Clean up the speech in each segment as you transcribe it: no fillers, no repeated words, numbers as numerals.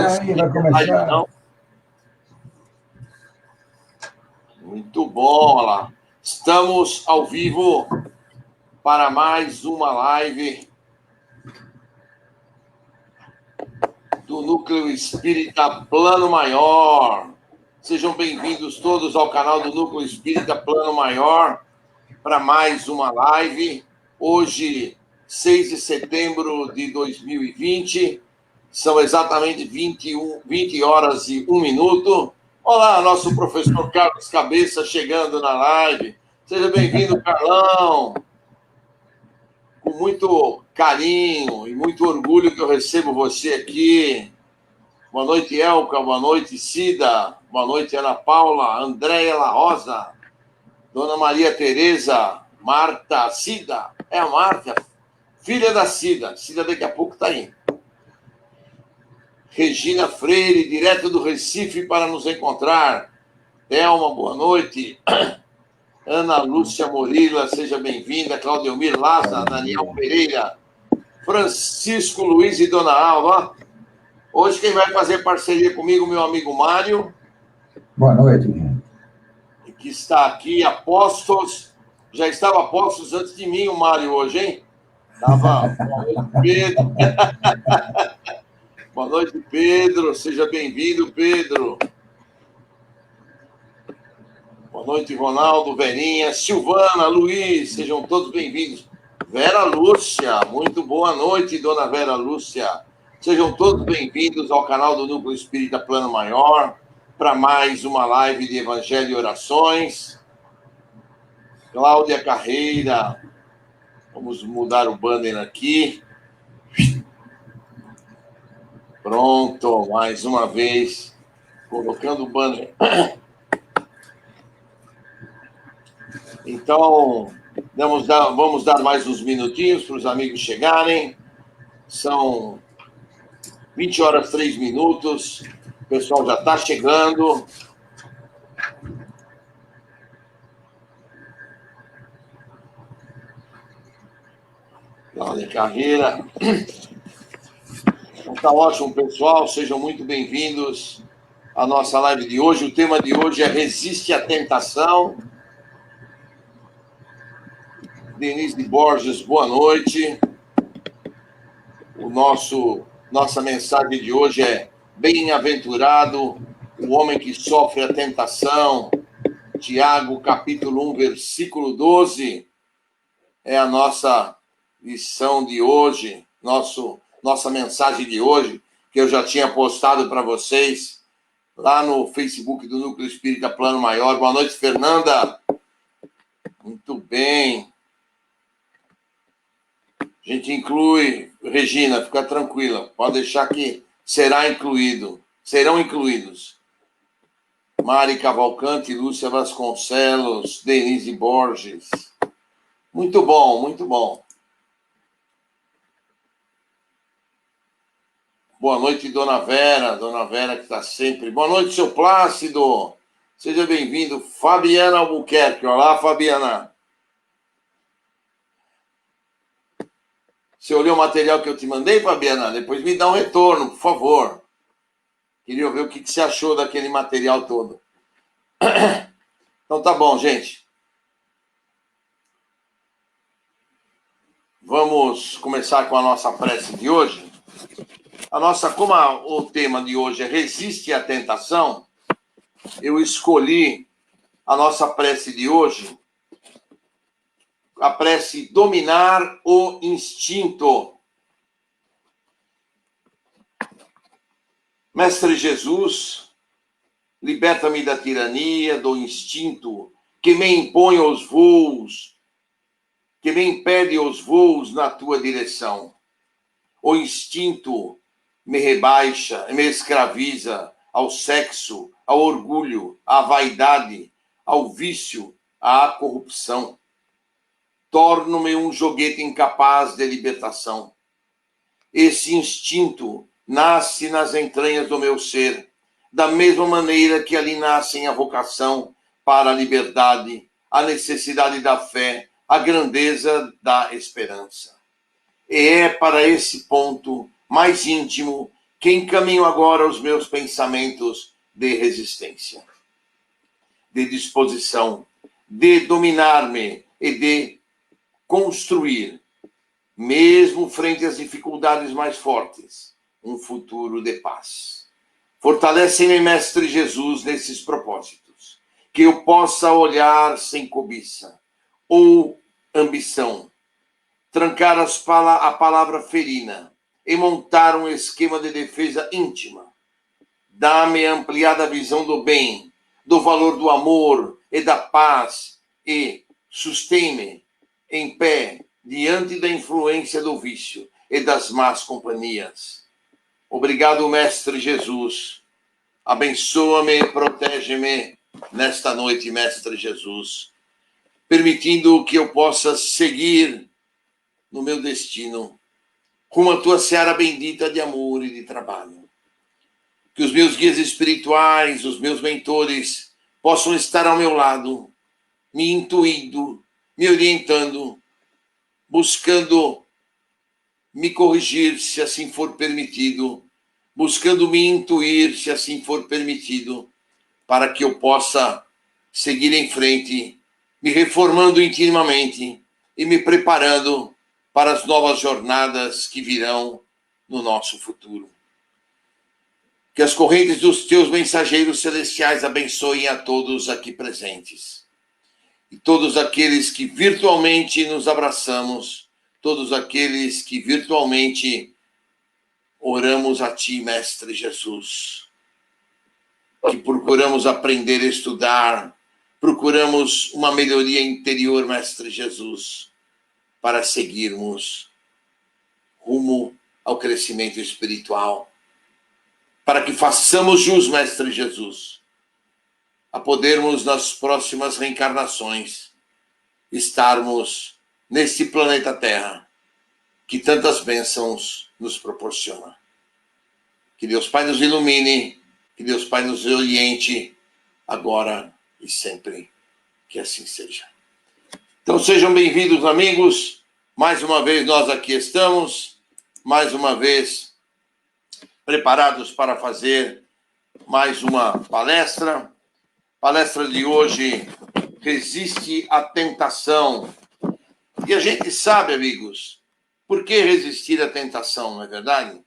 dando live, não? Muito bom, olha lá. Estamos ao vivo para mais uma live do Núcleo Espírita Plano Maior. Sejam bem-vindos todos ao canal do Núcleo Espírita Plano Maior para mais uma live. Hoje, 6 de setembro de 2020, são exatamente 20 horas e 1 minuto. Olá, nosso professor Carlos Cabeça chegando na live. Seja bem-vindo, Carlão. Com muito carinho e muito orgulho que eu recebo você aqui. Boa noite, Elka. Boa noite, Cida. Boa noite, Ana Paula, Andréia La Rosa, Dona Maria Tereza, Marta, Cida. É a Marta, filha da Cida. Cida daqui a pouco está aí. Regina Freire, direto do Recife para nos encontrar. Thelma, boa noite. Ana Lúcia Morila, seja bem-vinda. Claudiomir Laza, Daniel Pereira, Francisco Luiz e Dona Alva. Hoje quem vai fazer parceria comigo, meu amigo Mário. Boa noite. Que está aqui a postos. Já estava a postos antes de mim o Mário hoje, hein? Boa noite, Pedro. Boa noite, Pedro. Seja bem-vindo, Pedro. Boa noite, Ronaldo, Verinha, Silvana, Luiz. Sejam todos bem-vindos. Vera Lúcia. Muito boa noite, dona Vera Lúcia. Sejam todos bem-vindos ao canal do Núcleo Espírita Plano Maior para mais uma live de Evangelho e Orações. Cláudia Carreira. Vamos mudar o banner aqui. Pronto, mais uma vez, colocando o banner. Então, vamos dar mais uns minutinhos para os amigos chegarem. São 20 horas 3 minutos. O pessoal já está chegando. Cláudia Carreira. Então, tá ótimo, pessoal. Sejam muito bem-vindos à nossa live de hoje. O tema de hoje é Resiste à Tentação. Denise Borges, boa noite. Nossa mensagem de hoje é Bem-aventurado o homem que sofre a tentação. Tiago, capítulo 1, versículo 12. É a nossa lição de hoje, nossa mensagem de hoje, que eu já tinha postado para vocês lá no Facebook do Núcleo Espírita Plano Maior. Boa noite, Fernanda. Muito bem. A gente inclui, Regina, fica tranquila, pode deixar que serão incluídos. Mari Cavalcante, Lúcia Vasconcelos, Denise Borges. Muito bom, muito bom. Boa noite, Dona Vera que está sempre. Boa noite, seu Plácido. Seja bem-vindo. Fabiana Albuquerque. Olá, Fabiana. Você olhou o material que eu te mandei, Fabiana? Depois me dá um retorno, por favor. Queria ver o que você achou daquele material todo. Então tá bom, gente. Vamos começar com a nossa prece de hoje. Como o tema de hoje é Resiste à Tentação, eu escolhi a nossa prece de hoje, a prece Dominar o Instinto. Mestre Jesus, liberta-me da tirania, do instinto que me impõe os voos, que me impede os voos na tua direção. O instinto me rebaixa, me escraviza ao sexo, ao orgulho, à vaidade, ao vício, à corrupção. Torno-me um joguete incapaz de libertação. Esse instinto nasce nas entranhas do meu ser, da mesma maneira que ali nascem a vocação para a liberdade, a necessidade da fé, a grandeza da esperança. E é para esse ponto mais íntimo que encaminho agora os meus pensamentos de resistência, de disposição, de dominar-me e de construir, mesmo frente às dificuldades mais fortes, um futuro de paz. Fortalece-me, Mestre Jesus, nesses propósitos, que eu possa olhar sem cobiça ou ambição, trancar a palavra ferina e montar um esquema de defesa íntima. Dá-me ampliada visão do bem, do valor do amor e da paz e sustém-me em pé diante da influência do vício e das más companhias. Obrigado, Mestre Jesus. Abençoa-me, protege-me nesta noite, Mestre Jesus, permitindo que eu possa seguir no meu destino, rumo à tua seara bendita de amor e de trabalho. Que os meus guias espirituais, os meus mentores, possam estar ao meu lado, me intuindo, me orientando, buscando me corrigir, se assim for permitido, buscando me intuir, se assim for permitido, para que eu possa seguir em frente, me reformando intimamente e me preparando para as novas jornadas que virão no nosso futuro. Que as correntes dos teus mensageiros celestiais abençoem a todos aqui presentes. E todos aqueles que virtualmente nos abraçamos, todos aqueles que virtualmente oramos a ti, Mestre Jesus. Que procuramos aprender a estudar, procuramos uma melhoria interior, Mestre Jesus, para seguirmos rumo ao crescimento espiritual, para que façamos jus, Mestre Jesus, a podermos nas próximas reencarnações estarmos neste planeta Terra que tantas bênçãos nos proporciona. Que Deus Pai nos ilumine, que Deus Pai nos oriente agora e sempre, que assim seja. Então sejam bem-vindos, amigos. Mais uma vez nós aqui estamos, mais uma vez preparados para fazer mais uma palestra. Palestra de hoje, resiste à tentação. E a gente sabe, amigos, por que resistir à tentação, não é verdade?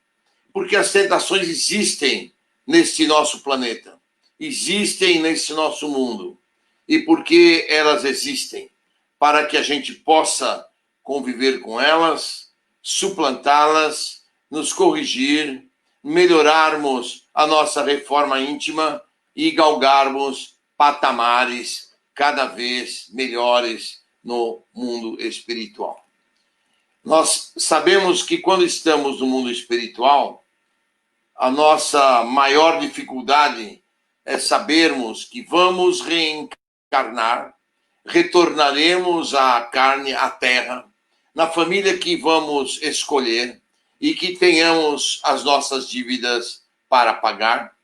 Porque as tentações existem neste nosso planeta, existem nesse nosso mundo. E por que elas existem? Para que a gente possa conviver com elas, suplantá-las, nos corrigir, melhorarmos a nossa reforma íntima e galgarmos patamares cada vez melhores no mundo espiritual. Nós sabemos que quando estamos no mundo espiritual, a nossa maior dificuldade é sabermos que vamos reencarnar, retornaremos à carne, à terra, na família que vamos escolher e que tenhamos as nossas dívidas para pagar,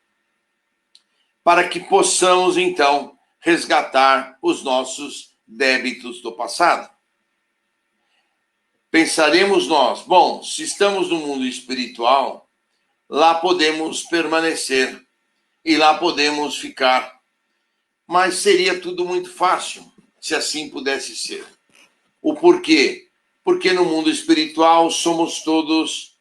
para que possamos, então, resgatar os nossos débitos do passado. Pensaremos nós, bom, se estamos no mundo espiritual, lá podemos permanecer e lá podemos ficar. Mas seria tudo muito fácil, se assim pudesse ser. O porquê? Porque no mundo espiritual somos todos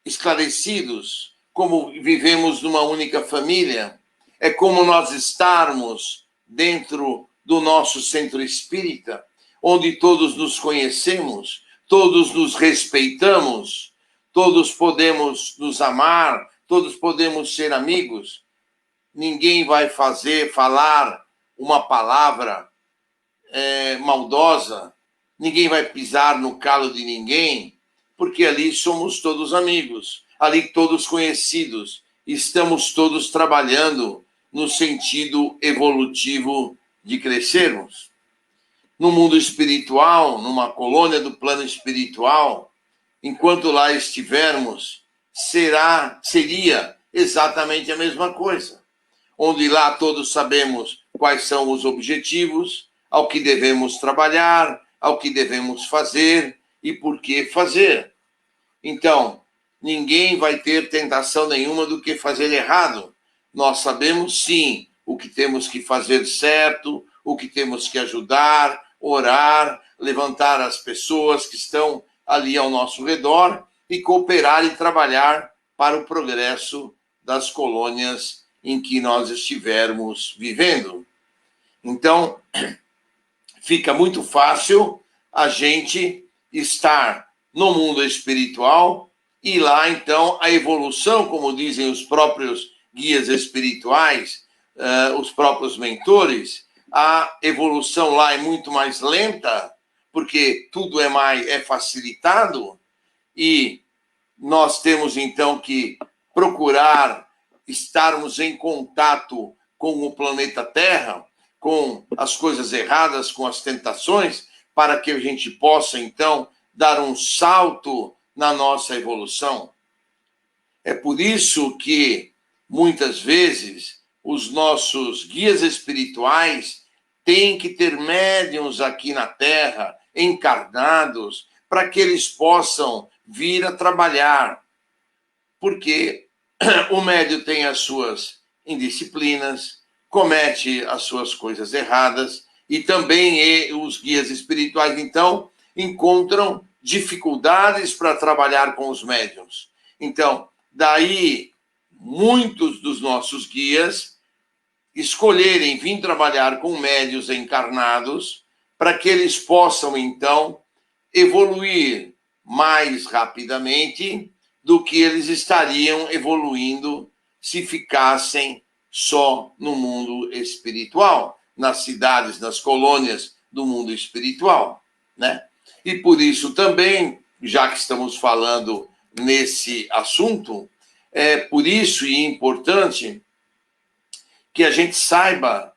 esclarecidos, como vivemos numa única família. É como nós estarmos dentro do nosso centro espírita, onde todos nos conhecemos, todos nos respeitamos, todos podemos nos amar, todos podemos ser amigos. Ninguém vai falar uma palavra maldosa, ninguém vai pisar no calo de ninguém, porque ali somos todos amigos, ali todos conhecidos, estamos todos trabalhando no sentido evolutivo de crescermos. No mundo espiritual, numa colônia do plano espiritual, enquanto lá estivermos, seria exatamente a mesma coisa. Onde lá todos sabemos quais são os objetivos, ao que devemos trabalhar, ao que devemos fazer e por que fazer. Então, ninguém vai ter tentação nenhuma do que fazer errado. Nós sabemos, sim, o que temos que fazer certo, o que temos que ajudar, orar, levantar as pessoas que estão ali ao nosso redor e cooperar e trabalhar para o progresso das colônias em que nós estivermos vivendo. Então, fica muito fácil a gente estar no mundo espiritual e lá, então, a evolução, como dizem os próprios guias espirituais, os próprios mentores, a evolução lá é muito mais lenta, porque tudo é facilitado, e nós temos, então, que procurar estarmos em contato com o planeta Terra, com as coisas erradas, com as tentações, para que a gente possa, então, dar um salto na nossa evolução. É por isso que, muitas vezes, os nossos guias espirituais têm que ter médiuns aqui na Terra, encarnados, para que eles possam vir a trabalhar. Porque o médium tem as suas indisciplinas, comete as suas coisas erradas, e também os guias espirituais, então, encontram dificuldades para trabalhar com os médiuns. Então, daí, muitos dos nossos guias escolherem vir trabalhar com médiuns encarnados para que eles possam, então, evoluir mais rapidamente do que eles estariam evoluindo se ficassem só no mundo espiritual, nas cidades, nas colônias do mundo espiritual, né? E por isso também, já que estamos falando nesse assunto, é por isso e importante que a gente saiba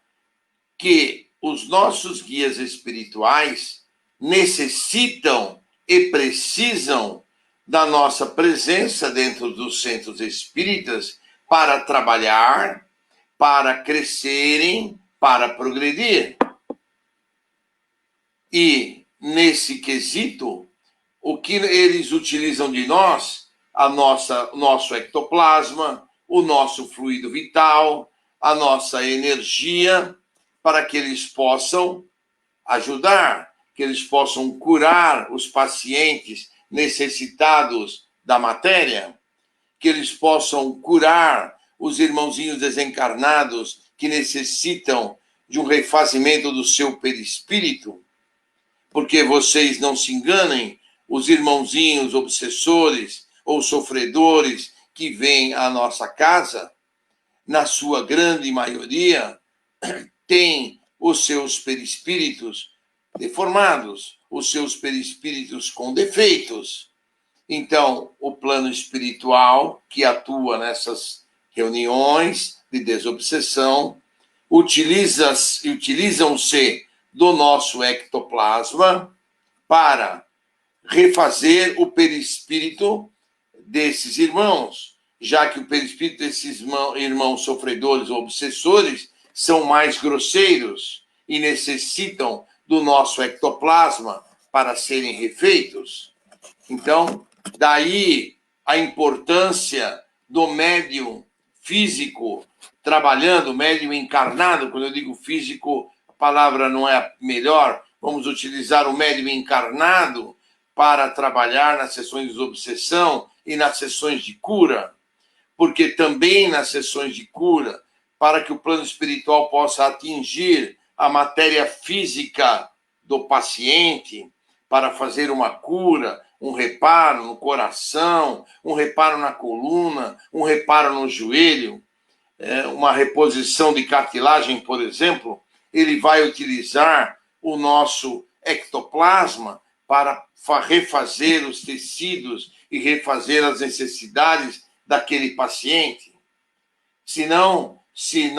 que os nossos guias espirituais necessitam e precisam da nossa presença dentro dos centros espíritas para trabalhar, para crescerem, para progredir. E, nesse quesito, o que eles utilizam de nós, o nosso ectoplasma, o nosso fluido vital, a nossa energia, para que eles possam ajudar, que eles possam curar os pacientes necessitados da matéria, que eles possam curar os irmãozinhos desencarnados que necessitam de um refazimento do seu perispírito, porque vocês não se enganem, os irmãozinhos obsessores ou sofredores que vêm à nossa casa, na sua grande maioria, têm os seus perispíritos deformados, os seus perispíritos com defeitos. Então, o plano espiritual que atua nessas reuniões de desobsessão utilizam-se do nosso ectoplasma para refazer o perispírito desses irmãos, já que o perispírito desses irmãos sofredores ou obsessores são mais grosseiros e necessitam do nosso ectoplasma para serem refeitos. Então, daí a importância do médium físico trabalhando, médium encarnado. Quando eu digo físico, a palavra não é a melhor, vamos utilizar o médium encarnado para trabalhar nas sessões de obsessão e nas sessões de cura, porque também nas sessões de cura, para que o plano espiritual possa atingir a matéria física do paciente, para fazer uma cura, um reparo no coração, um reparo na coluna, um reparo no joelho, uma reposição de cartilagem, por exemplo, ele vai utilizar o nosso ectoplasma para refazer os tecidos e refazer as necessidades daquele paciente. Senão, se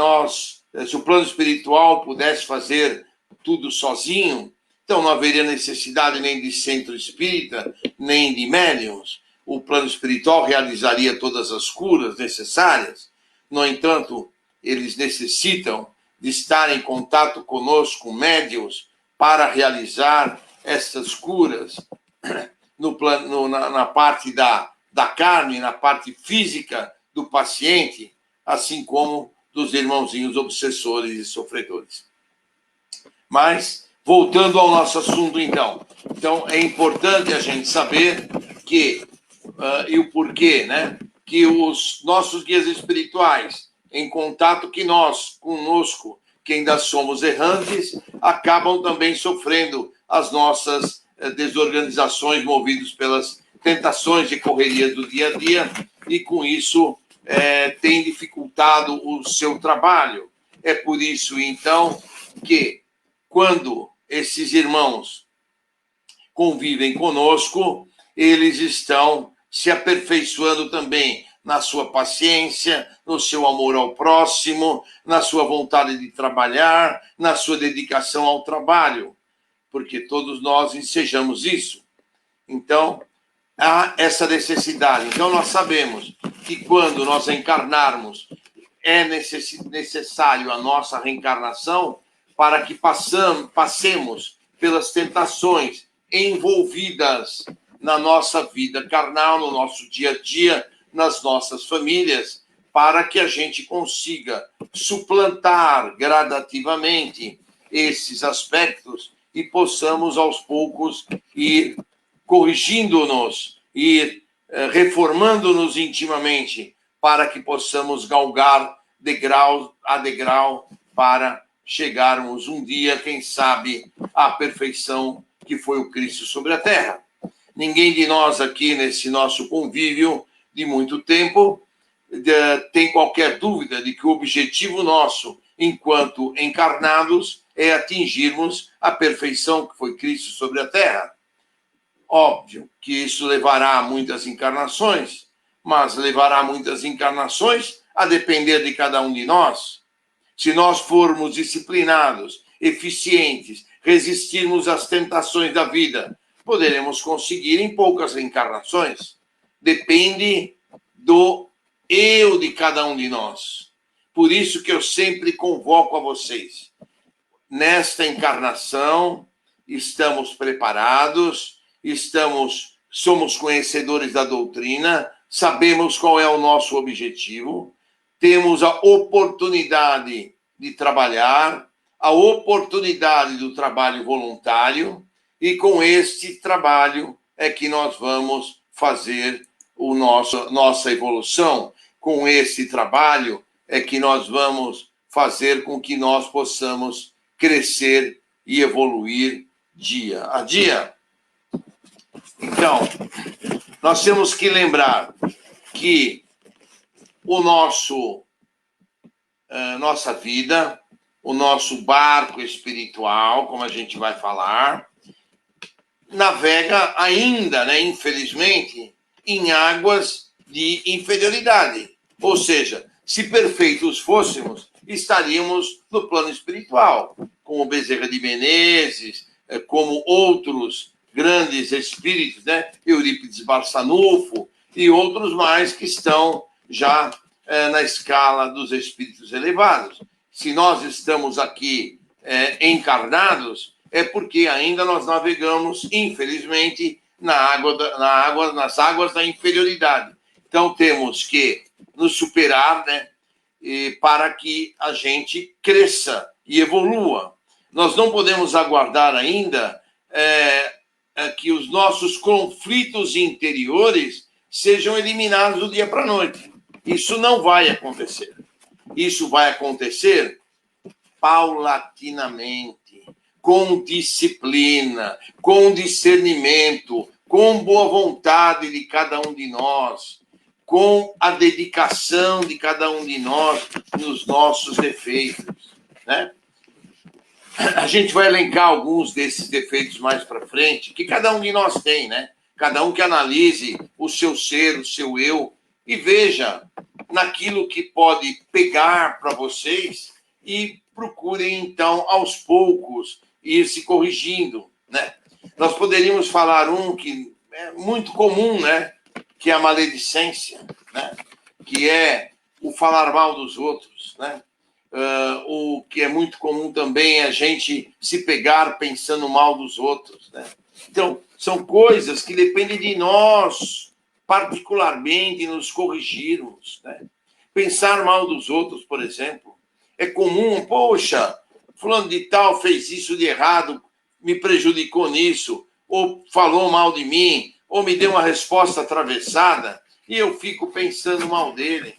o plano espiritual pudesse fazer tudo sozinho, então não haveria necessidade nem de centro espírita, nem de médiuns. O plano espiritual realizaria todas as curas necessárias. No entanto, eles necessitam de estar em contato conosco, médiuns, para realizar essas curas na parte da da carne, na parte física do paciente, assim como dos irmãozinhos obsessores e sofredores. Mas, voltando ao nosso assunto, então. Então, é importante a gente saber que, e o porquê, né? Que os nossos guias espirituais, em contato conosco, que ainda somos errantes, acabam também sofrendo as nossas desorganizações movidos pelas tentações e correrias do dia a dia, e com isso tem dificultado o seu trabalho. É por isso, então, que quando esses irmãos convivem conosco, eles estão se aperfeiçoando também na sua paciência, no seu amor ao próximo, na sua vontade de trabalhar, na sua dedicação ao trabalho, porque todos nós ensejamos isso. Então, há essa necessidade. Então, nós sabemos que quando nós encarnarmos, é necessário a nossa reencarnação para que passemos pelas tentações envolvidas na nossa vida carnal, no nosso dia a dia, nas nossas famílias, para que a gente consiga suplantar gradativamente esses aspectos e possamos, aos poucos, ir corrigindo-nos, ir reformando-nos intimamente, para que possamos galgar degrau a degrau para chegarmos um dia, quem sabe, à perfeição que foi o Cristo sobre a Terra. Ninguém de nós aqui, nesse nosso convívio de muito tempo, tem qualquer dúvida de que o objetivo nosso, enquanto encarnados, é atingirmos a perfeição que foi Cristo sobre a Terra. Óbvio que isso levará a muitas encarnações, mas levará muitas encarnações a depender de cada um de nós. Se nós formos disciplinados, eficientes, resistirmos às tentações da vida, poderemos conseguir em poucas reencarnações. Depende do eu de cada um de nós. Por isso que eu sempre convoco a vocês. Nesta encarnação, estamos preparados, somos conhecedores da doutrina, sabemos qual é o nosso objetivo, temos a oportunidade de trabalhar, a oportunidade do trabalho voluntário, e com este trabalho é que nós vamos fazer nossa evolução. Com esse trabalho é que nós vamos fazer com que nós possamos crescer e evoluir dia a dia. Então, nós temos que lembrar que nossa vida, o nosso barco espiritual, como a gente vai falar, navega ainda, né, infelizmente, em águas de inferioridade. Ou seja, se perfeitos fôssemos, estaríamos no plano espiritual, como Bezerra de Menezes, como outros grandes espíritos, né, Eurípides Barçanufo e outros mais que estão já na escala dos espíritos elevados. Se nós estamos aqui encarnados, é porque ainda nós navegamos, infelizmente, nas águas da inferioridade. Então, temos que nos superar, né, para que a gente cresça e evolua. Nós não podemos aguardar ainda que os nossos conflitos interiores sejam eliminados do dia para a noite. Isso não vai acontecer. Isso vai acontecer paulatinamente, com disciplina, com discernimento, com boa vontade de cada um de nós, com a dedicação de cada um de nós nos nossos defeitos, né? A gente vai elencar alguns desses defeitos mais para frente, que cada um de nós tem, né? Cada um que analise o seu ser, o seu eu, e veja naquilo que pode pegar para vocês e procurem, então, aos poucos, ir se corrigindo, né? Nós poderíamos falar um que é muito comum, né? Que é a maledicência, né? Que é o falar mal dos outros, né? O que é muito comum também é a gente se pegar pensando mal dos outros, né? Então, são coisas que dependem de nós particularmente nos corrigirmos, né? Pensar mal dos outros, por exemplo. É comum, poxa, fulano de tal fez isso de errado, me prejudicou nisso, ou falou mal de mim, ou me deu uma resposta atravessada, e eu fico pensando mal dele.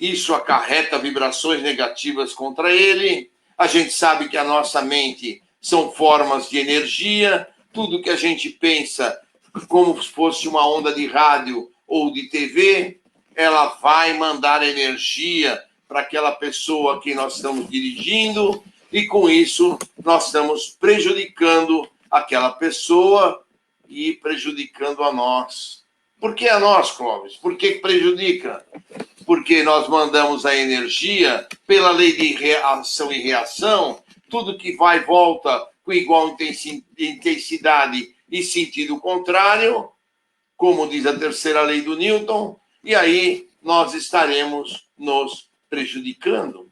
Isso acarreta vibrações negativas contra ele. A gente sabe que a nossa mente são formas de energia, tudo que a gente pensa como se fosse uma onda de rádio ou de TV, ela vai mandar energia para aquela pessoa que nós estamos dirigindo, e com isso nós estamos prejudicando aquela pessoa e prejudicando a nós. Por que a nós, Clóvis? Por que prejudica? Porque nós mandamos a energia pela lei de ação e reação, tudo que vai e volta com igual intensidade e sentido contrário, como diz a terceira lei do Newton, e aí nós estaremos nos prejudicando.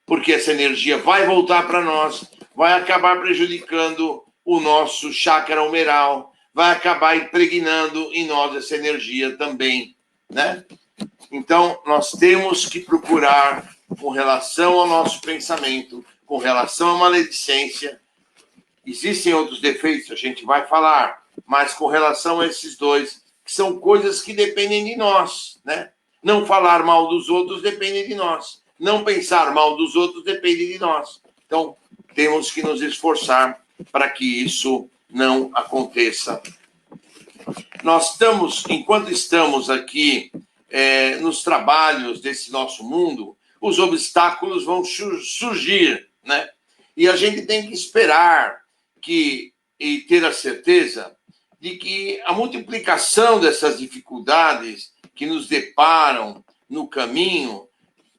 Porque essa energia vai voltar para nós, vai acabar prejudicando o nosso chakra humeral, vai acabar impregnando em nós essa energia também, né? Então, nós temos que procurar, com relação ao nosso pensamento, com relação à maledicência, existem outros defeitos, a gente vai falar, mas com relação a esses dois, que são coisas que dependem de nós, né? Não falar mal dos outros depende de nós. Não pensar mal dos outros depende de nós. Então, temos que nos esforçar para que isso não aconteça. Nós estamos, enquanto estamos aqui nos trabalhos desse nosso mundo, os obstáculos vão surgir, né? E a gente tem que esperar e ter a certeza de que a multiplicação dessas dificuldades que nos deparam no caminho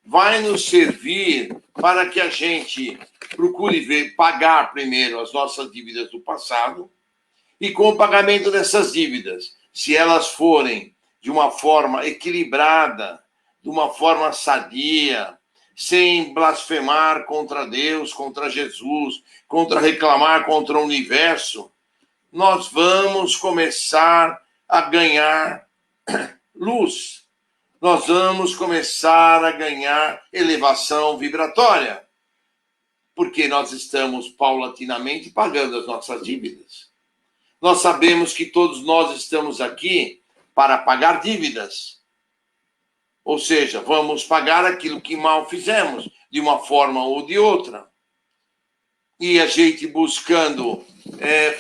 vai nos servir para que a gente procure pagar primeiro as nossas dívidas do passado, e com o pagamento dessas dívidas, se elas forem de uma forma equilibrada, de uma forma sadia, sem blasfemar contra Deus, contra Jesus, contra reclamar contra o universo, nós vamos começar a ganhar luz. Nós vamos começar a ganhar elevação vibratória, porque nós estamos paulatinamente pagando as nossas dívidas. Nós sabemos que todos nós estamos aqui para pagar dívidas. Ou seja, vamos pagar aquilo que mal fizemos, de uma forma ou de outra. E a gente buscando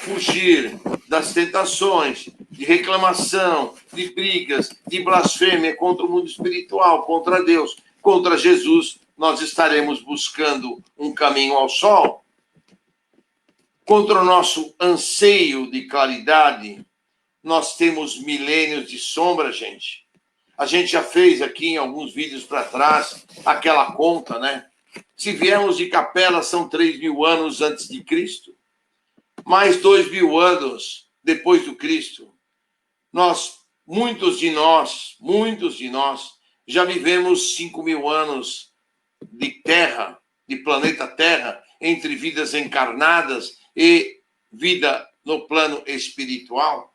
fugir das tentações, de reclamação, de brigas, de blasfêmia contra o mundo espiritual, contra Deus, contra Jesus, nós estaremos buscando um caminho ao sol. Contra o nosso anseio de claridade, nós temos milênios de sombra, gente. A gente já fez aqui em alguns vídeos para trás aquela conta, né? Se viermos de Capela, são 3.000 anos antes de Cristo, mais 2.000 anos depois do Cristo. Muitos de nós, já vivemos 5.000 anos de Terra, de planeta Terra, entre vidas encarnadas e vida no plano espiritual,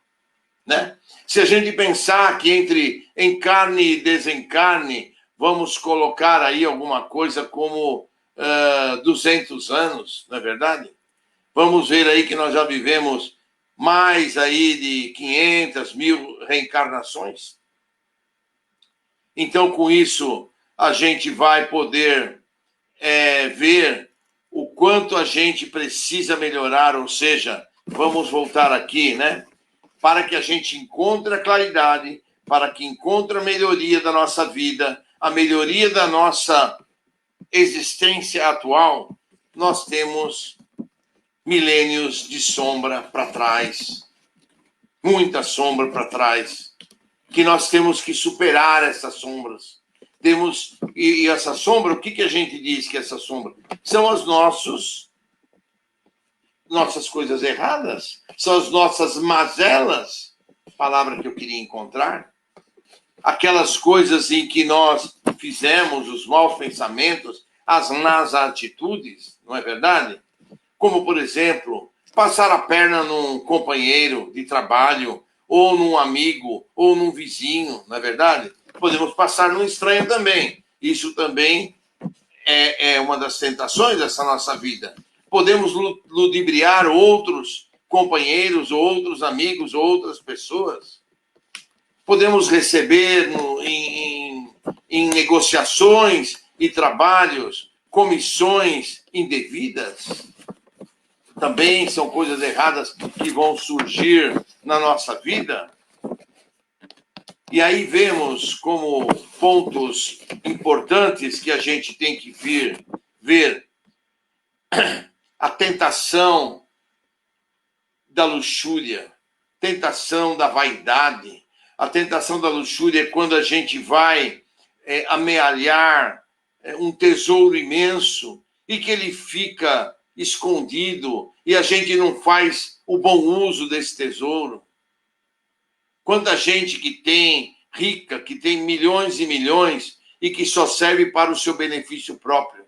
né? Se a gente pensar que entre encarne e desencarne, vamos colocar aí alguma coisa como 200 anos, não é verdade? Vamos ver aí que nós já vivemos mais aí de 500, 1.000 reencarnações. Então, com isso, a gente vai poder ver o quanto a gente precisa melhorar, ou seja, vamos voltar aqui, né? Para que a gente encontre a claridade, para que encontre a melhoria da nossa vida, a melhoria da nossa existência atual, nós temos milênios de sombra para trás, muita sombra para trás, que nós temos que superar essas sombras. E essa sombra, o que a gente diz que essa sombra? São as nossas coisas erradas, são as nossas mazelas, palavra que eu queria encontrar, aquelas coisas em que nós fizemos, os maus pensamentos, as más atitudes, não é verdade? Como, por exemplo, passar a perna num companheiro de trabalho ou num amigo, ou num vizinho, não é verdade? Podemos passar num estranho também. Isso também é uma das tentações dessa nossa vida. Podemos ludibriar outros companheiros, outros amigos, outras pessoas. Podemos receber em negociações e trabalhos comissões indevidas. Também são coisas erradas que vão surgir na nossa vida. E aí vemos como pontos importantes que a gente tem que ver a tentação da luxúria, tentação da vaidade. A tentação da luxúria é quando a gente vai amealhar um tesouro imenso e que ele fica escondido e a gente não faz o bom uso desse tesouro. Quanta gente que tem rica, que tem milhões e milhões e que só serve para o seu benefício próprio.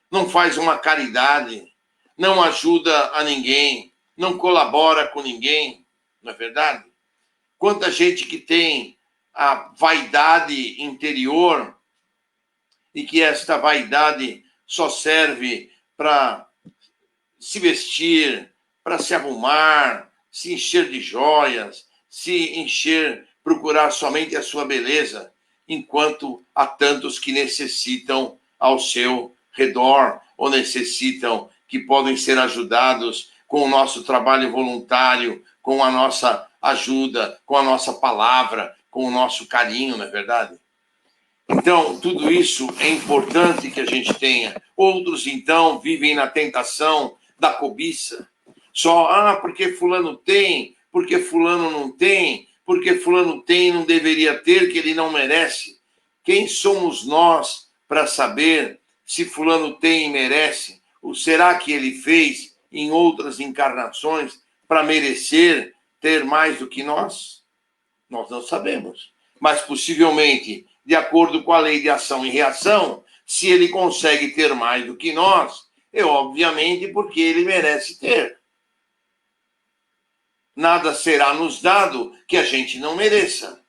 Não faz uma caridade, não ajuda a ninguém, não colabora com ninguém, não é verdade? Quanta gente que tem a vaidade interior e que esta vaidade só serve para se vestir, para se arrumar, se encher de joias, se encher, procurar somente a sua beleza, enquanto há tantos que necessitam ao seu redor ou necessitam que podem ser ajudados com o nosso trabalho voluntário, com a nossa ajuda, com a nossa palavra, com o nosso carinho, não é verdade? Então, tudo isso é importante que a gente tenha. Outros, então, vivem na tentação da cobiça. Só, porque fulano tem, porque fulano não tem, porque fulano tem e não deveria ter, que ele não merece. Quem somos nós para saber se fulano tem e merece? Ou será que ele fez em outras encarnações para merecer ter mais do que nós? Nós não sabemos. Mas, possivelmente, de acordo com a lei de ação e reação, se ele consegue ter mais do que nós, é obviamente porque ele merece ter. Nada será nos dado que a gente não mereça.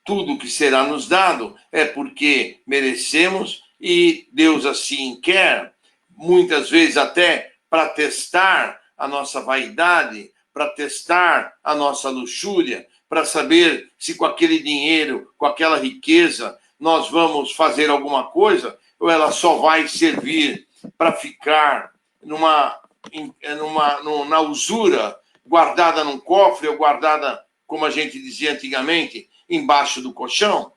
Tudo que será nos dado é porque merecemos e Deus assim quer, muitas vezes até para testar a nossa vaidade, para testar a nossa luxúria, para saber se com aquele dinheiro, com aquela riqueza, nós vamos fazer alguma coisa ou ela só vai servir para ficar na usura, guardada num cofre ou guardada, como a gente dizia antigamente, embaixo do colchão.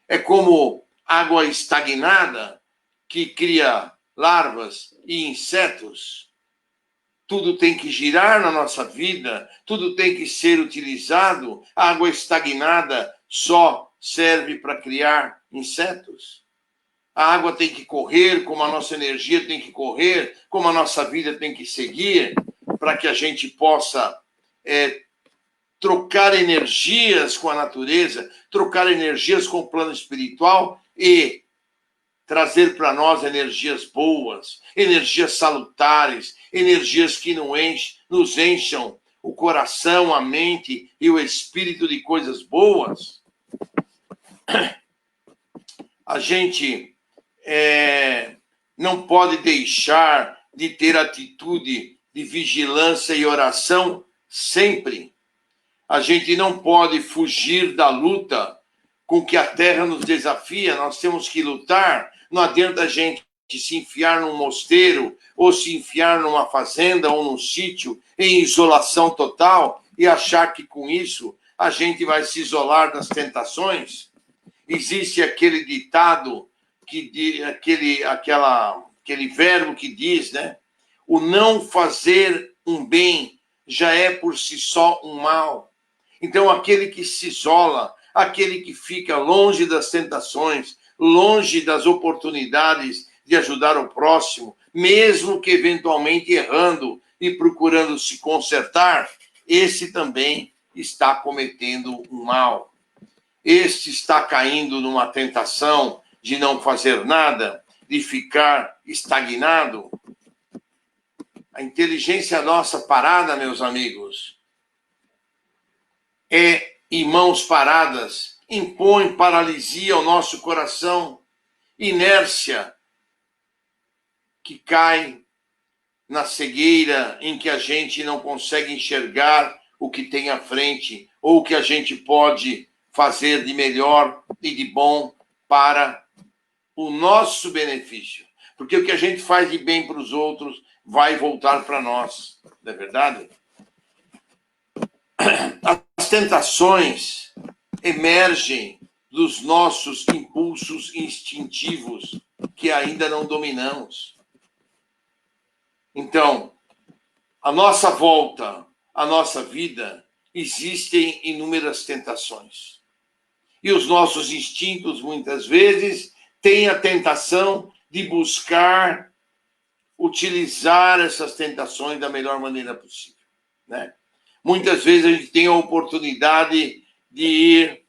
É como água estagnada que cria larvas e insetos. Tudo tem que girar na nossa vida, tudo tem que ser utilizado. A água estagnada só serve para criar insetos. A água tem que correr, como a nossa energia tem que correr, como a nossa vida tem que seguir, para que a gente possa trocar energias com a natureza, trocar energias com o plano espiritual e trazer para nós energias boas, energias salutares, energias que nos encham o coração, a mente e o espírito de coisas boas. A gente não pode deixar de ter atitude de vigilância e oração sempre. A gente não pode fugir da luta com que a terra nos desafia, nós temos que lutar. Não adianta a gente se enfiar num mosteiro ou se enfiar numa fazenda ou num sítio em isolação total e achar que com isso a gente vai se isolar das tentações. Existe aquele ditado, aquele verbo que diz, né? O não fazer um bem já é por si só um mal. Então, aquele que se isola, aquele que fica longe das tentações, longe das oportunidades de ajudar o próximo, mesmo que eventualmente errando e procurando se consertar, esse também está cometendo um mal. Este está caindo numa tentação de não fazer nada, de ficar estagnado. A inteligência nossa parada, meus amigos, e mãos paradas impõe paralisia ao nosso coração, inércia que cai na cegueira em que a gente não consegue enxergar o que tem à frente ou o que a gente pode fazer de melhor e de bom para o nosso benefício. Porque o que a gente faz de bem para os outros vai voltar para nós, não é verdade? As tentações emergem dos nossos impulsos instintivos que ainda não dominamos. Então, à nossa volta, à nossa vida, existem inúmeras tentações. E os nossos instintos, muitas vezes, têm a tentação de buscar utilizar essas tentações da melhor maneira possível, né? Muitas vezes a gente tem a oportunidade de ir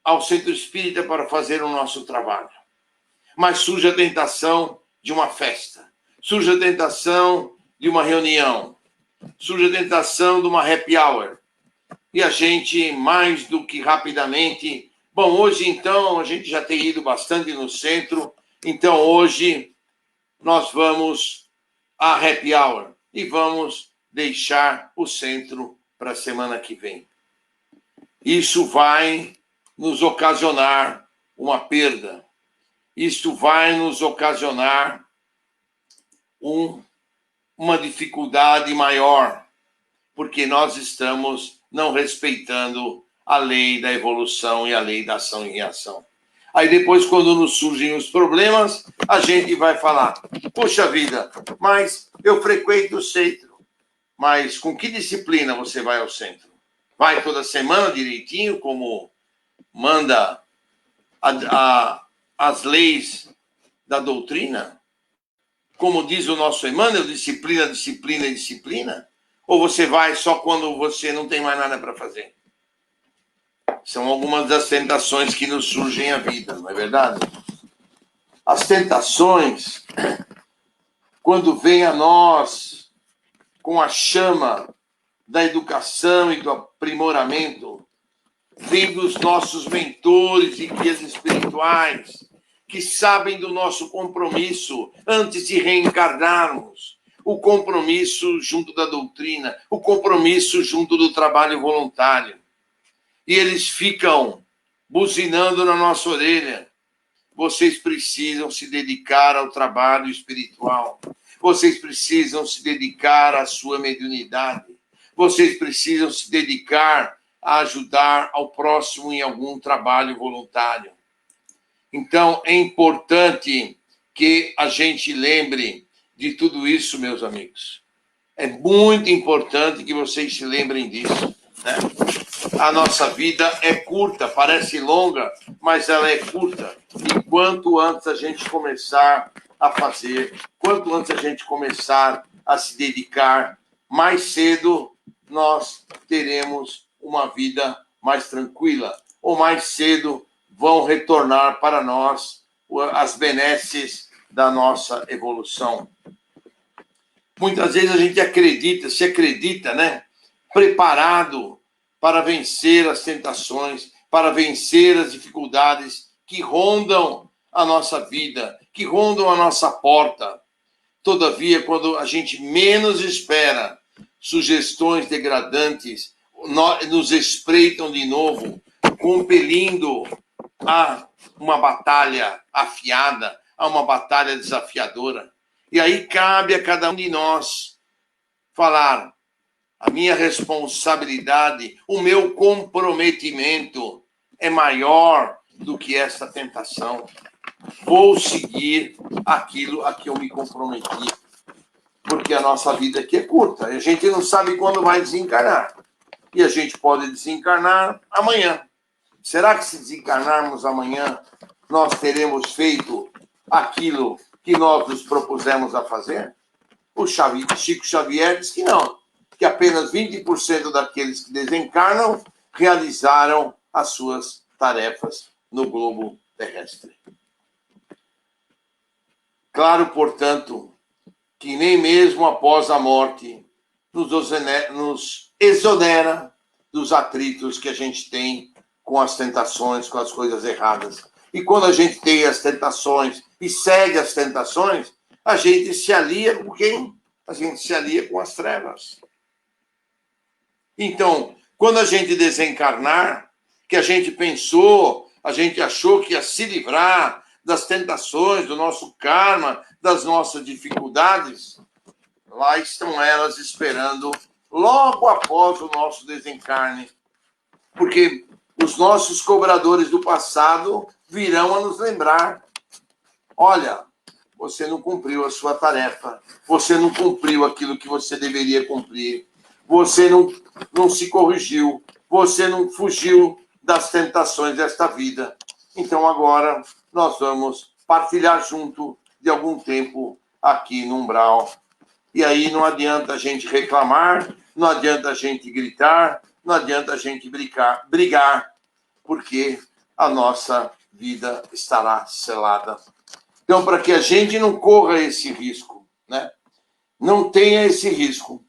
ao centro espírita para fazer o nosso trabalho. Mas surge a tentação de uma festa, surge a tentação de uma reunião, surge a tentação de uma happy hour. E a gente, mais do que rapidamente... Bom, hoje, então, a gente já tem ido bastante no centro, então hoje nós vamos à happy hour e vamos deixar o centro para a semana que vem. Isso vai nos ocasionar uma perda. Isso vai nos ocasionar uma dificuldade maior, porque nós estamos não respeitando a lei da evolução e a lei da ação e reação. Aí depois, quando nos surgem os problemas, a gente vai falar, poxa vida, mas eu frequento o centro. Mas com que disciplina você vai ao centro? Vai toda semana direitinho, como manda as leis da doutrina? Como diz o nosso Emmanuel, disciplina, disciplina e disciplina? Ou você vai só quando você não tem mais nada para fazer? São algumas das tentações que nos surgem à vida, não é verdade? As tentações, quando vêm a nós com a chama da educação e do aprimoramento, vem dos nossos mentores e guias espirituais, que sabem do nosso compromisso antes de reencarnarmos, o compromisso junto da doutrina, o compromisso junto do trabalho voluntário. E eles ficam buzinando na nossa orelha. Vocês precisam se dedicar ao trabalho espiritual. Vocês precisam se dedicar à sua mediunidade. Vocês precisam se dedicar a ajudar ao próximo em algum trabalho voluntário. Então, é importante que a gente lembre de tudo isso, meus amigos. É muito importante que vocês se lembrem disso, né? A nossa vida é curta, parece longa, mas ela é curta. E quanto antes a gente começar a fazer, quanto antes a gente começar a se dedicar, mais cedo nós teremos uma vida mais tranquila, ou mais cedo vão retornar para nós as benesses da nossa evolução. Muitas vezes a gente se acredita, né? Preparado para vencer as tentações, para vencer as dificuldades que rondam a nossa vida, que rondam a nossa porta. Todavia, quando a gente menos espera, sugestões degradantes nos espreitam de novo, compelindo a uma batalha afiada, a uma batalha desafiadora. E aí cabe a cada um de nós falar: a minha responsabilidade, o meu comprometimento é maior do que essa tentação. Vou seguir aquilo a que eu me comprometi. Porque a nossa vida aqui é curta. A gente não sabe quando vai desencarnar. E a gente pode desencarnar amanhã. Será que se desencarnarmos amanhã, nós teremos feito aquilo que nós nos propusemos a fazer? O Chico Xavier diz que não, que apenas 20% daqueles que desencarnam realizaram as suas tarefas no globo terrestre. Claro, portanto, que nem mesmo após a morte nos exonera dos atritos que a gente tem com as tentações, com as coisas erradas. E quando a gente tem as tentações e segue as tentações, a gente se alia com quem? A gente se alia com as trevas. Então, quando a gente desencarnar, que a gente pensou, a gente achou que ia se livrar das tentações, do nosso karma, das nossas dificuldades, lá estão elas esperando logo após o nosso desencarne. Porque os nossos cobradores do passado virão a nos lembrar: olha, você não cumpriu a sua tarefa, você não cumpriu aquilo que você deveria cumprir, você não se corrigiu, você não fugiu das tentações desta vida. Então agora nós vamos partilhar junto de algum tempo aqui no umbral. E aí não adianta a gente reclamar, não adianta a gente gritar, não adianta a gente brigar, porque a nossa vida estará selada. Então, para que a gente não corra esse risco, né? Não tenha esse risco,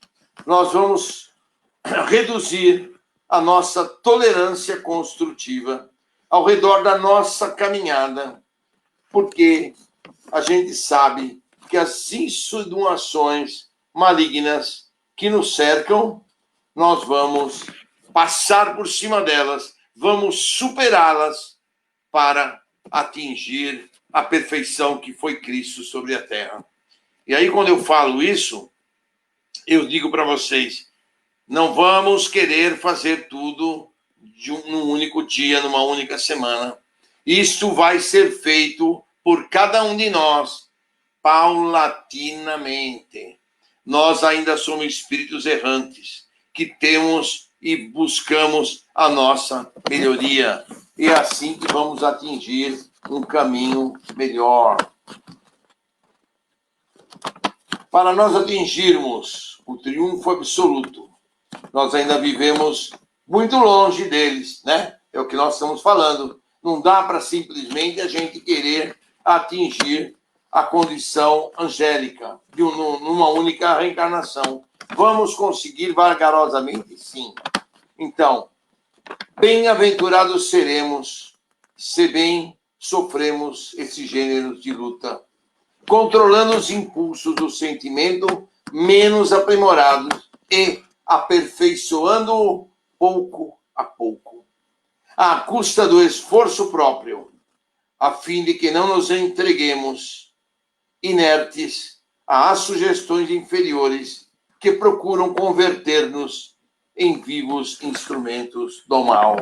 nós vamos reduzir a nossa tolerância construtiva ao redor da nossa caminhada, porque a gente sabe que as insinuações malignas que nos cercam, nós vamos passar por cima delas, vamos superá-las para atingir a perfeição que foi Cristo sobre a terra. E aí, quando eu falo isso, eu digo para vocês, não vamos querer fazer tudo num único dia, numa única semana. Isto vai ser feito por cada um de nós, paulatinamente. Nós ainda somos espíritos errantes, que temos e buscamos a nossa melhoria. E é assim que vamos atingir um caminho melhor. Para nós atingirmos o triunfo absoluto, nós ainda vivemos muito longe deles, né? É o que nós estamos falando. Não dá para simplesmente a gente querer atingir a condição angélica numa única reencarnação. Vamos conseguir vagarosamente? Sim. Então, bem-aventurados seremos se bem sofremos esse gênero de luta, controlando os impulsos do sentimento menos aprimorados e aperfeiçoando-o pouco a pouco, à custa do esforço próprio, a fim de que não nos entreguemos inertes às sugestões inferiores que procuram converter-nos em vivos instrumentos do mal.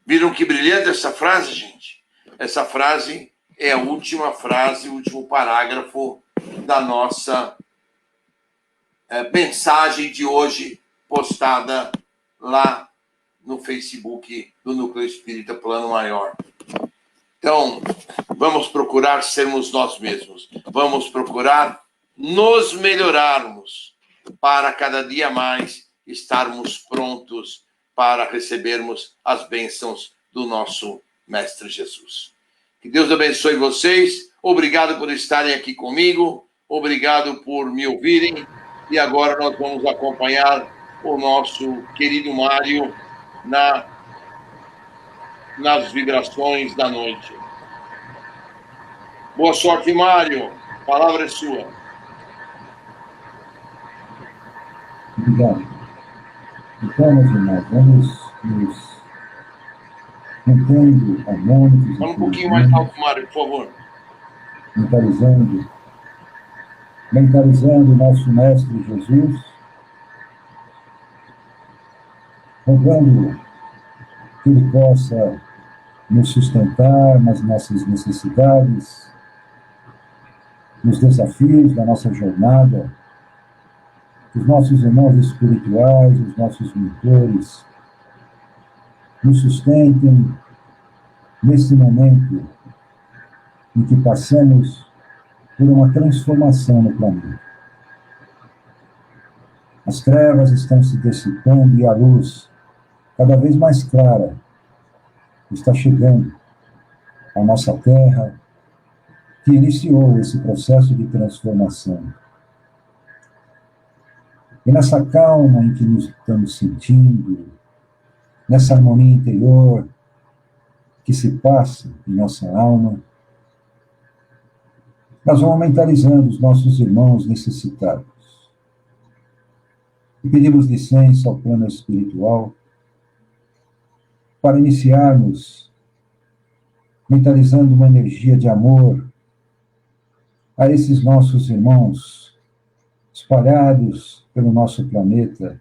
Viram que brilhante essa frase, gente? Essa frase é a última frase, o último parágrafo da nossa mensagem de hoje, postada lá no Facebook do Núcleo Espírita Plano Maior. Então, vamos procurar sermos nós mesmos. Vamos procurar nos melhorarmos para cada dia mais estarmos prontos para recebermos as bênçãos do nosso Mestre Jesus. Que Deus abençoe vocês. Obrigado por estarem aqui comigo. Obrigado por me ouvirem. E agora nós vamos acompanhar o nosso querido Mário nas vibrações da noite. Boa sorte, Mário. A palavra é sua. Obrigado. Então, meus irmãos, vamos nos mantendo harmônicos. Fala um pouquinho mais alto, Mário, por favor. Mentalizando o nosso Mestre Jesus, rogando que Ele possa nos sustentar nas nossas necessidades, nos desafios da nossa jornada, os nossos irmãos espirituais, os nossos mentores, nos sustentem nesse momento em que passamos por uma transformação no planeta. As trevas estão se dissipando e a luz, cada vez mais clara, está chegando à nossa Terra, que iniciou esse processo de transformação. E nessa calma em que nos estamos sentindo, nessa harmonia interior que se passa em nossa alma, nós vamos mentalizando os nossos irmãos necessitados. E pedimos licença ao plano espiritual para iniciarmos mentalizando uma energia de amor a esses nossos irmãos espalhados pelo nosso planeta,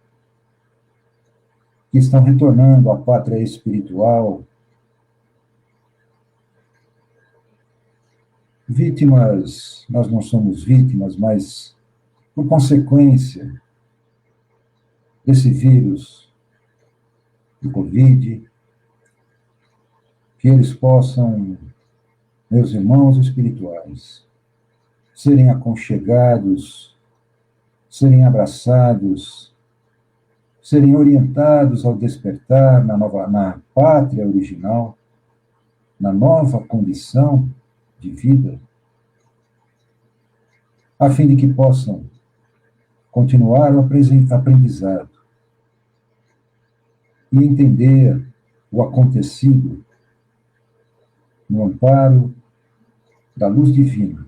que estão retornando à pátria espiritual, vítimas, nós não somos vítimas, mas por consequência desse vírus, do Covid, que eles possam, meus irmãos espirituais, serem aconchegados, serem abraçados, serem orientados ao despertar na pátria original, na nova condição de vida, a fim de que possam continuar o aprendizado e entender o acontecido no amparo da luz divina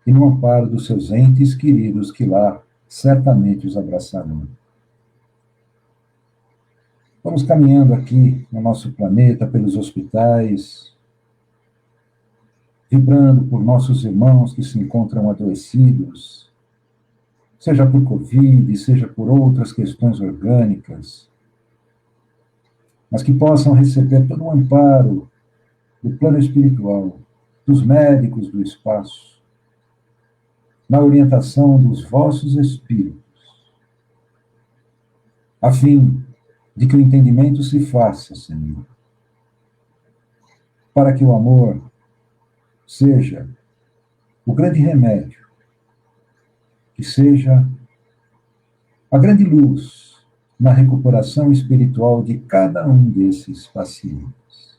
e no amparo dos seus entes queridos que lá certamente os abraçarão. Vamos caminhando aqui no nosso planeta, pelos hospitais, vibrando por nossos irmãos que se encontram adoecidos, seja por Covid, seja por outras questões orgânicas, mas que possam receber todo o amparo do plano espiritual, dos médicos do espaço, na orientação dos vossos espíritos, a fim de que o entendimento se faça, Senhor, para que o amor seja o grande remédio, que seja a grande luz na recuperação espiritual de cada um desses pacientes.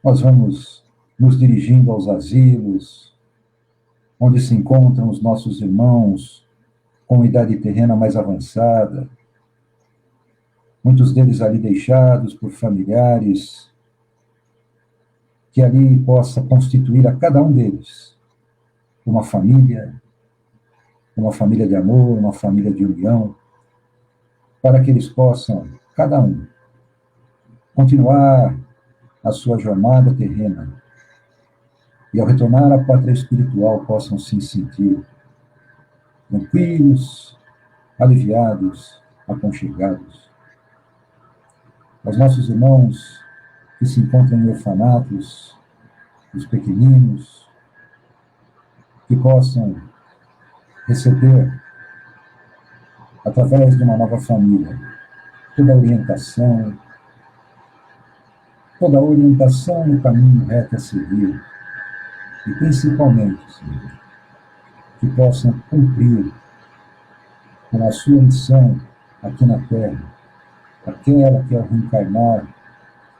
Nós vamos nos dirigindo aos asilos, onde se encontram os nossos irmãos com idade terrena mais avançada, muitos deles ali deixados por familiares, que ali possa constituir a cada um deles uma família de amor, uma família de união, para que eles possam, cada um, continuar a sua jornada terrena e, ao retornar à pátria espiritual, possam se sentir tranquilos, aliviados, aconchegados. Aos nossos irmãos que se encontram em orfanatos, os pequeninos, que possam receber, através de uma nova família, toda a orientação no caminho reto a seguir, e principalmente, Senhor, que possam cumprir com a sua missão aqui na Terra, aquela que, ao reencarnar,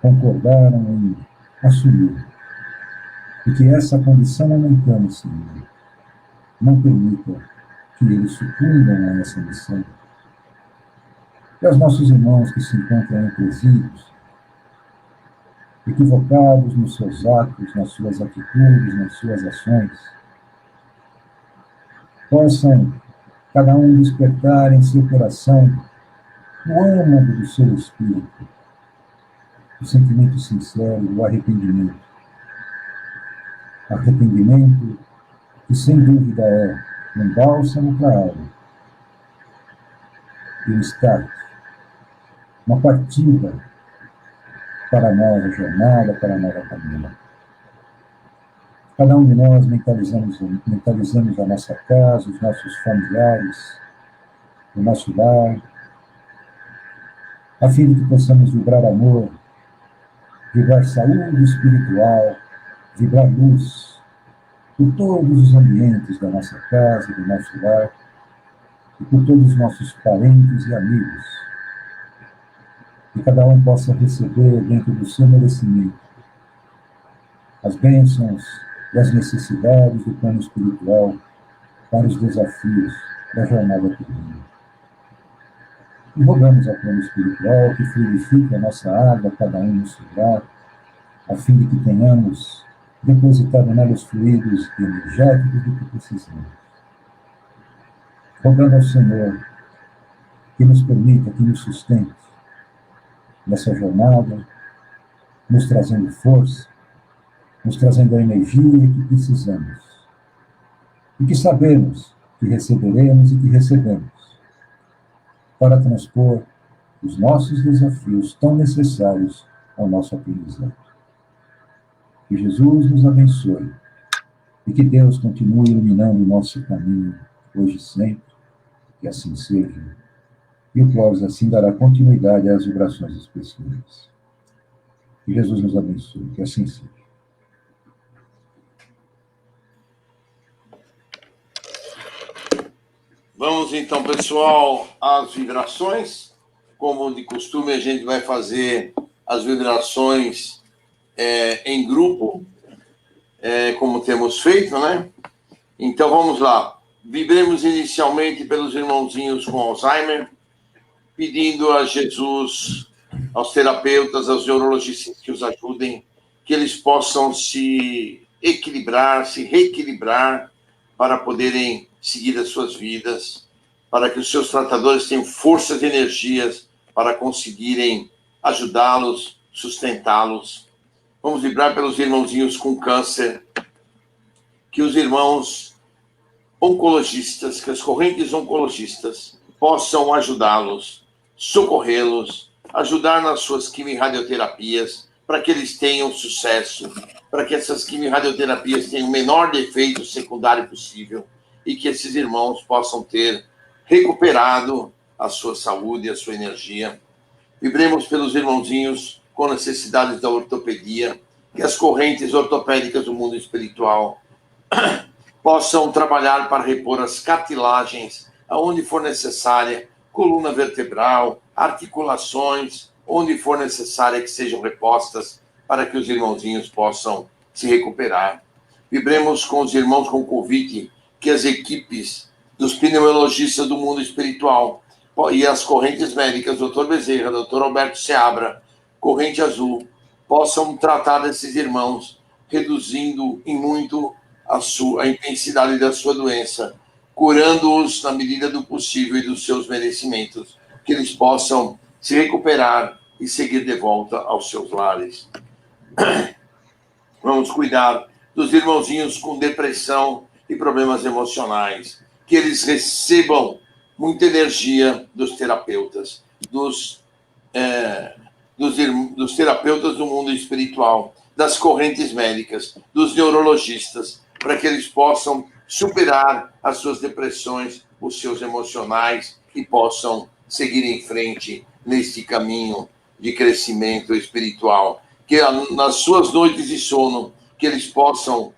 concordaram em assumir, e que essa condição momentânea, Senhor, não permita que eles sucumbam a essa missão. E aos nossos irmãos que se encontram em presídios, equivocados nos seus atos, nas suas atitudes, nas suas ações, possam cada um despertar em seu coração no âmago do seu espírito o sentimento sincero do arrependimento. Arrependimento que, sem dúvida, é um bálsamo para a alma e um start, uma partida para a nova jornada, para a nova caminhada. Cada um de nós mentalizamos a nossa casa, os nossos familiares, o nosso lar, a fim de que possamos vibrar amor, vibrar saúde espiritual, vibrar luz por todos os ambientes da nossa casa, do nosso lar, e por todos os nossos parentes e amigos. Que cada um possa receber, dentro do seu merecimento, as bênçãos e as necessidades do plano espiritual para os desafios da jornada terrena. E rogamos ao plano espiritual que fluidifique a nossa água, cada um no seu lar, a fim de que tenhamos depositado nela os fluidos energéticos do que precisamos. Rogando ao Senhor que nos permita, que nos sustente nessa jornada, nos trazendo força, nos trazendo a energia que precisamos. E que sabemos que receberemos e que recebemos para transpor os nossos desafios tão necessários ao nosso aprendizado. Que Jesus nos abençoe e que Deus continue iluminando o nosso caminho hoje e sempre, que assim seja. E o Clóvis assim dará continuidade às vibrações especiais. Que Jesus nos abençoe, que assim seja. Vamos então, pessoal, às vibrações. Como de costume, a gente vai fazer as vibrações em grupo, como temos feito, né? Então, vamos lá. Vibremos inicialmente pelos irmãozinhos com Alzheimer, pedindo a Jesus, aos terapeutas, aos neurologistas que os ajudem, que eles possam se equilibrar, se reequilibrar para poderem seguir as suas vidas, para que os seus tratadores tenham forças e energias para conseguirem ajudá-los, sustentá-los. Vamos vibrar pelos irmãozinhos com câncer, que os irmãos oncologistas, que as correntes oncologistas possam ajudá-los, socorrê-los, ajudar nas suas quimio-radioterapias, para que eles tenham sucesso, para que essas quimio-radioterapias tenham o menor defeito secundário possível e que esses irmãos possam ter recuperado a sua saúde, a sua energia. Vibremos pelos irmãozinhos com necessidades da ortopedia, que as correntes ortopédicas do mundo espiritual possam trabalhar para repor as cartilagens aonde for necessária, coluna vertebral, articulações, onde for necessária que sejam repostas para que os irmãozinhos possam se recuperar. Vibremos com os irmãos com Covid, que as equipes dos pneumologistas do mundo espiritual e as correntes médicas, Dr. Bezerra, Dr. Alberto Seabra, Corrente Azul, possam tratar desses irmãos, reduzindo em muito a intensidade da sua doença, curando-os na medida do possível e dos seus merecimentos, que eles possam se recuperar e seguir de volta aos seus lares. Vamos cuidar dos irmãozinhos com depressão e problemas emocionais, que eles recebam muita energia dos terapeutas, dos terapeutas do mundo espiritual, das correntes médicas, dos neurologistas, para que eles possam superar as suas depressões, os seus emocionais e possam seguir em frente neste caminho de crescimento espiritual. Que nas suas noites de sono, que eles possam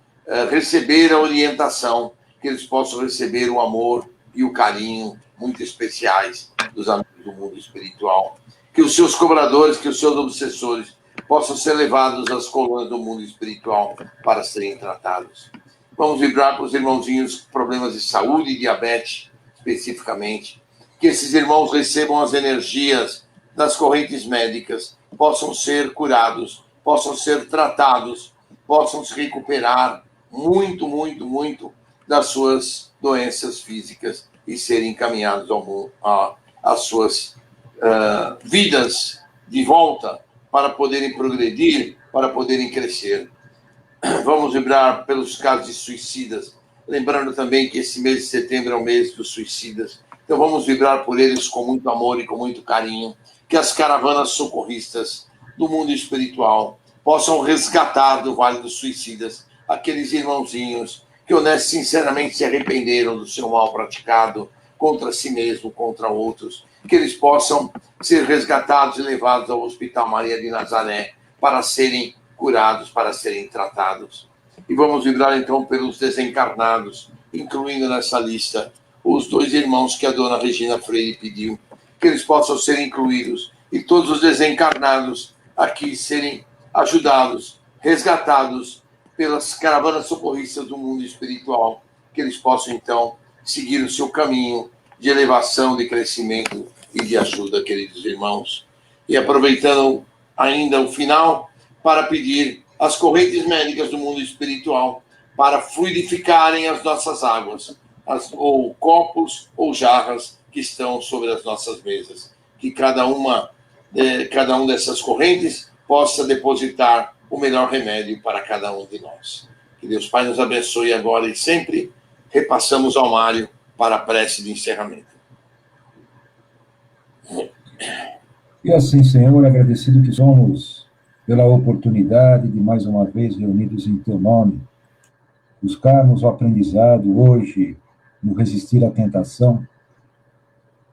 receber a orientação, que eles possam receber o amor e o carinho muito especiais dos amigos do mundo espiritual. Que os seus cobradores, que os seus obsessores possam ser levados às colunas do mundo espiritual para serem tratados. Vamos vibrar para os irmãozinhos com problemas de saúde e diabetes, especificamente. Que esses irmãos recebam as energias das correntes médicas, possam ser curados, possam ser tratados, possam se recuperar muito, muito, muito das suas doenças físicas e serem encaminhados às suas vidas de volta para poderem progredir, para poderem crescer. Vamos vibrar pelos casos de suicidas, lembrando também que esse mês de setembro é o mês dos suicidas. Então vamos vibrar por eles com muito amor e com muito carinho, que as caravanas socorristas do mundo espiritual possam resgatar do Vale dos Suicidas aqueles irmãozinhos que honestos sinceramente se arrependeram do seu mal praticado contra si mesmo, contra outros, que eles possam ser resgatados e levados ao Hospital Maria de Nazaré para serem curados, para serem tratados. E vamos vibrar então pelos desencarnados, incluindo nessa lista os 2 irmãos que a dona Regina Freire pediu, que eles possam ser incluídos, e todos os desencarnados aqui serem ajudados, resgatados pelas caravanas socorristas do mundo espiritual, que eles possam então seguir o seu caminho de elevação, de crescimento e de ajuda, queridos irmãos. E aproveitando ainda o final, para pedir às correntes médicas do mundo espiritual para fluidificarem as nossas águas, ou copos ou jarras que estão sobre as nossas mesas. Que cada uma dessas correntes possa depositar o melhor remédio para cada um de nós. Que Deus Pai nos abençoe agora e sempre. Repassamos ao Mário para a prece de encerramento. E assim, Senhor, agradecido que somos pela oportunidade de mais uma vez reunidos em Teu nome, buscarmos o aprendizado hoje no resistir à tentação,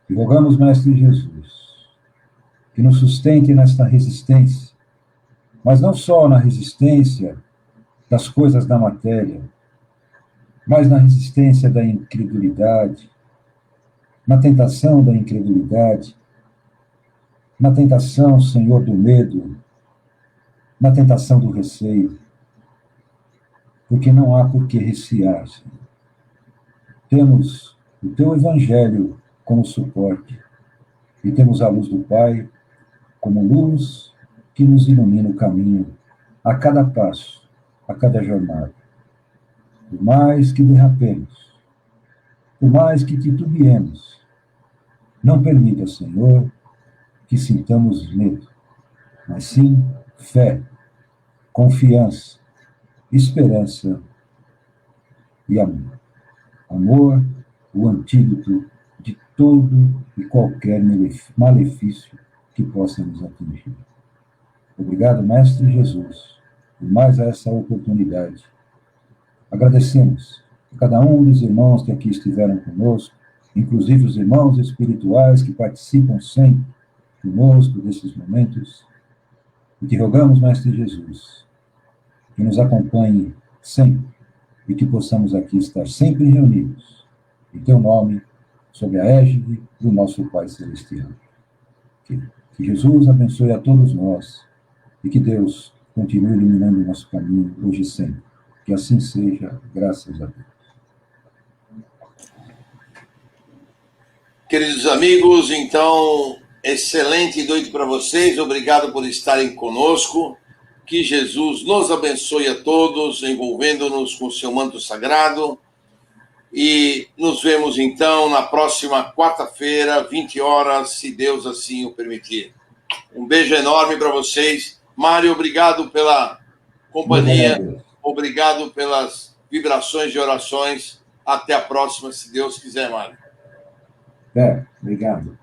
e rogamos, Mestre Jesus, que nos sustente nesta resistência, mas não só na resistência das coisas da matéria, mas na resistência da incredulidade, na tentação da incredulidade, na tentação, Senhor, do medo, na tentação do receio, porque não há por que recear, Senhor. Temos o Teu Evangelho como suporte e temos a luz do Pai como luz que nos ilumina o caminho a cada passo, a cada jornada. Por mais que derrapemos, por mais que titubeemos, não permita, Senhor, que sintamos medo, mas sim fé, confiança, esperança e amor. Amor, o antídoto de todo e qualquer malefício que possa nos atingir. Obrigado, Mestre Jesus, por mais essa oportunidade. Agradecemos a cada um dos irmãos que aqui estiveram conosco, inclusive os irmãos espirituais que participam sempre conosco desses momentos, e que rogamos, Mestre Jesus, que nos acompanhe sempre e que possamos aqui estar sempre reunidos em Teu nome, sob a égide do nosso Pai Celestial. Que Jesus abençoe a todos nós e que Deus continue iluminando o nosso caminho hoje e sempre. Que assim seja, graças a Deus. Queridos amigos, então, excelente noite para vocês. Obrigado por estarem conosco. Que Jesus nos abençoe a todos, envolvendo-nos com o seu manto sagrado. E nos vemos, então, na próxima quarta-feira, 20 horas, se Deus assim o permitir. Um beijo enorme para vocês. Mário, obrigado pela companhia. Obrigado pelas vibrações de orações. Até a próxima, se Deus quiser, Mário. Obrigado.